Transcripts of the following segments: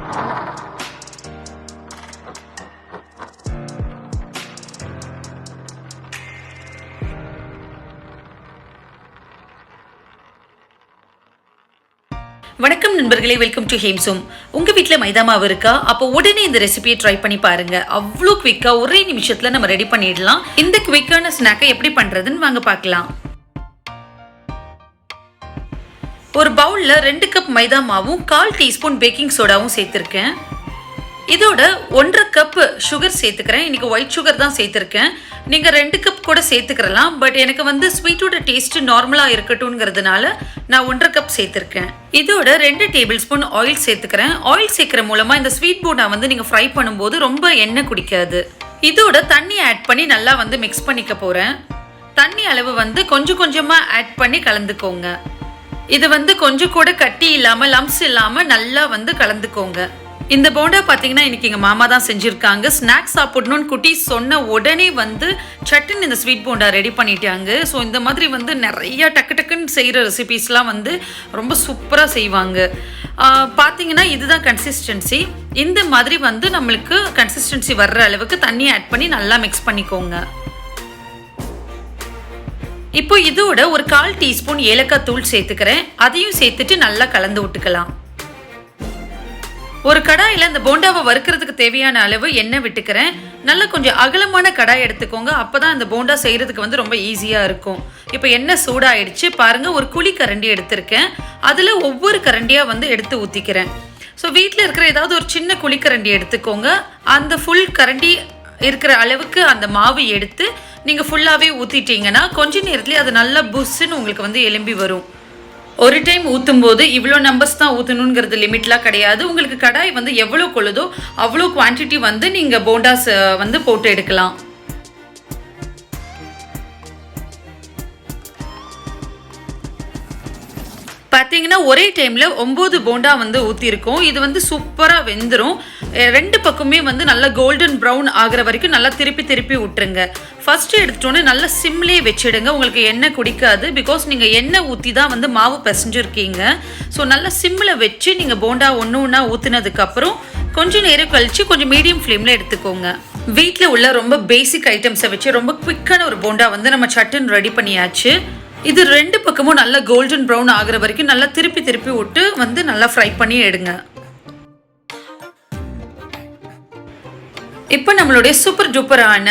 வணக்கம் நண்பர்களே, welcome to ஹேம்சோம். உங்க வீட்ல மைதா மாவு இருக்கா? அப்போ உடனே இந்த ரெசிபியை ட்ரை பண்ணி பாருங்க. அவ்வளோ குவிக்கா ஒரே நிமிஷத்துல நம்ம ரெடி பண்ணிடலாம். இந்த குவிக்கான ஸ்நாக்கை எப்படி பண்றதுன்னு வாங்க பார்க்கலாம். ஒரு பவுல்ல 2 கப் மைதா மாவும் 1/4 டீஸ்பூன் பேக்கிங் சோடாவும் சேர்த்திருக்கேன். இதோட 1/2 கப் சுகர் சேர்த்துக்கிறேன். இன்னைக்கு ஒயிட் சுகர் தான் சேர்த்திருக்கேன். நீங்க 2 கப் கூட சேர்த்துக்கலாம். பட் எனக்கு ஸ்வீட்டோட டேஸ்ட் நார்மலா இருக்கட்டும்ங்கிறதுனால நான் 1/2 கப் சேர்த்திருக்கேன். இதோட 2 டேபிள் ஸ்பூன் ஆயில் சேர்த்துக்கிறேன். ஆயில் சேர்க்கிற மூலமா இந்த ஸ்வீட் போண்டா நீங்க ஃப்ரை பண்ணும்போது ரொம்ப எண்ணெய் குடிக்காது. இதோட தண்ணி ஆட் பண்ணி நல்லா மிக்ஸ் பண்ணிக்க போறேன். தண்ணி அளவு கொஞ்சம் கொஞ்சமா ஆட் பண்ணி கலந்துக்கோங்க. இது கொஞ்சம் கூட கட்டி இல்லாம லம்ப்ஸ் இல்லாம நல்லா கலந்துக்கோங்க. இந்த போண்டா பார்த்தீங்கன்னா இன்னைக்கு எங்கள் மாமா தான் செஞ்சுருக்காங்க. ஸ்நாக்ஸ் சாப்பிடணும்னு குட்டீஸ் சொன்ன உடனே சட்டுன்னு இந்த ஸ்வீட் போண்டா ரெடி பண்ணிட்டாங்க. ஸோ இந்த மாதிரி நிறைய டக்கு டக்குன்னு செய்கிற ரெசிபீஸ்லாம் ரொம்ப சூப்பராக செய்வாங்க. பார்த்தீங்கன்னா இதுதான் கன்சிஸ்டன்சி. இந்த மாதிரி நம்மளுக்கு கன்சிஸ்டன்சி வர்ற அளவுக்கு தண்ணி ஆட் பண்ணி நல்லா மிக்ஸ் பண்ணிக்கோங்க. இப்போ இதோட ஒரு 1/4 டீஸ்பூன் ஏலக்காய் தூள் சேர்த்துக்கிறேன். அதையும் சேர்த்துட்டு நல்லா கலந்து விட்டுக்கலாம். ஒரு கடாயில் இந்த போண்டாவை வறுக்கிறதுக்கு தேவையான அளவு எண்ணெய் விட்டுக்கிறேன். நல்லா கொஞ்சம் அகலமான கடாய் எடுத்துக்கோங்க. அப்போதான் இந்த போண்டா செய்கிறதுக்கு ரொம்ப ஈஸியாக இருக்கும். இப்போ எண்ணெய் சூடாயிடுச்சு பாருங்கள். ஒரு குழி கரண்டி எடுத்திருக்கேன். அதில் ஒவ்வொரு கரண்டியாக எடுத்து ஊற்றிக்கிறேன். ஸோ வீட்டில் இருக்கிற ஏதாவது ஒரு சின்ன குழிக்கரண்டி எடுத்துக்கோங்க. அந்த ஃபுல் கரண்டி இருக்கிற அளவுக்கு அந்த மாவு எடுத்து நீங்கள் ஃபுல்லாகவே ஊற்றிட்டீங்கன்னா கொஞ்ச நேரத்துலேயே அது நல்லா புஷ்ஷுன்னு உங்களுக்கு எலும்பி வரும். ஒரு டைம் ஊற்றும் போது இவ்வளோ நம்பர்ஸ் தான் ஊற்றணுங்கிறது லிமிட்லாம் கிடையாது. உங்களுக்கு கடாய் எவ்வளோ கொள்ளுதோ அவ்வளோ குவான்டிட்டி நீங்கள் போண்டாஸ் போட்டு எடுக்கலாம். பார்த்தீங்கன்னா ஒரே டைமில் 9 போண்டா ஊற்றிருக்கோம். இது சூப்பராக வெந்துடும். 2 பக்கமே நல்லா கோல்டன் ப்ரௌன் ஆகிற வரைக்கும் நல்லா திருப்பி திருப்பி விட்டுருங்க. ஃபஸ்ட்டு எடுத்துட்டோன்னே நல்லா சிம்லேயே வச்சுடுங்க. உங்களுக்கு எண்ணெய் குடிக்காது. பிகாஸ் நீங்கள் எண்ணெய் ஊற்றி தான் மாவு பிசைஞ்சிருக்கீங்க. ஸோ நல்லா சிம்மில் வச்சு நீங்கள் போண்டா ஒன்று ஒன்றா ஊற்றினதுக்கப்புறம் கொஞ்சம் நேரம் கழித்து கொஞ்சம் மீடியம் ஃப்ளேமில் எடுத்துக்கோங்க. வீட்டில் உள்ள ரொம்ப பேசிக் ஐட்டம்ஸை வச்சு ரொம்ப குவிக்கான ஒரு போண்டா நம்ம சட்டுன்னு ரெடி பண்ணியாச்சு. இது 2 பக்கமும் நல்லா கோல்டன் ப்ரௌன் ஆகிற வரைக்கும் நல்லா திருப்பி திருப்பி விட்டு நல்லா ஃப்ரை பண்ணி எடுங்க. இப்போ நம்மளுடைய சூப்பர் டூப்பரான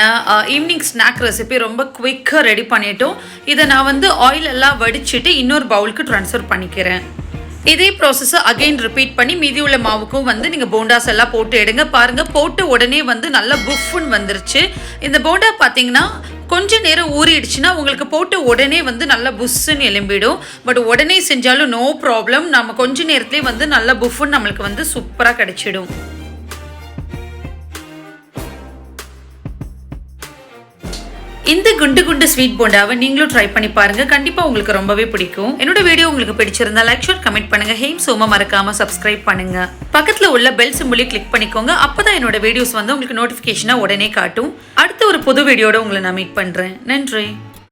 ஈவினிங் ஸ்நாக் ரெசிபி ரொம்ப குவிக்காக ரெடி பண்ணிட்டோம். இதை நான் ஆயில் எல்லாம் வடிச்சிட்டு இன்னொரு பவுலுக்கு ட்ரான்ஸ்ஃபர் பண்ணிக்கிறேன். இதே ப்ராசஸை அகெயின் ரிப்பீட் பண்ணி மீதி உள்ள மாவுக்கும் நீங்கள் போண்டாஸ் எல்லாம் போட்டு எடுங்க. பாருங்கள், போட்டு உடனே நல்லா புஃப்னு வந்துருச்சு. இந்த போண்டா பார்த்தீங்கன்னா கொஞ்ச நேரம் ஊறிடுச்சுன்னா உங்களுக்கு போட்டு உடனே நல்லா புஷ்ஷுன்னு எலும்பிடும். பட் உடனே செஞ்சாலும் நோ ப்ராப்ளம். நம்ம கொஞ்ச நேரத்துலேயே நல்லா புஃப்னு நம்மளுக்கு சூப்பராக கிடைச்சிடும். இந்த குண்டு குண்டு ஸ்வீட் போண்டாவை நீங்களும் ட்ரை பண்ணி பாருங்க. கண்டிப்பா உங்களுக்கு ரொம்பவே பிடிக்கும். என்னோட வீடியோ உங்களுக்கு பிடிச்சிருந்தா லைக் ஷேர் கமெண்ட் பண்ணுங்க. ஹேம்சோமை மறக்காம சப்ஸ்கிரைப் பண்ணுங்க. பக்கத்துல உள்ள பெல் சிம்பலை கிளிக் பண்ணிக்கோங்க. அப்பதான் என்னோட வீடியோஸ் உங்களுக்கு நோட்டிபிகேஷனா உடனே காட்டும். அடுத்த ஒரு புது வீடியோட உங்களை நான் மீட் பண்றேன். நன்றி.